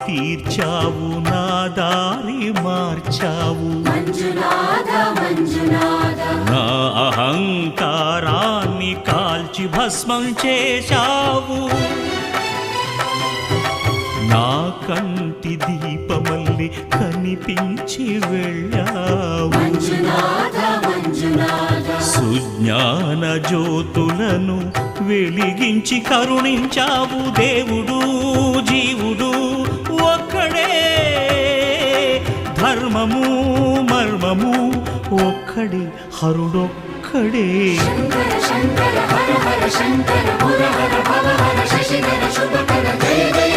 తీర్చావు నా దారి మార్చావు నా అహంకారాన్ని కాల్చి భస్మం చేశావు నా కంటి దీపమల్లి కనిపించి వెళ్ళావు సుజ్ఞాన జ్యోతులను వెలిగించి కరుణించావు దేవుడు జీవుడు ఒక్కడే ధర్మము మర్మము ఒక్కడే హరుడొక్కడే శంకర శంకర హర హర శంకర ముర హర భవ హర శశిధర శుభకర జయ జయ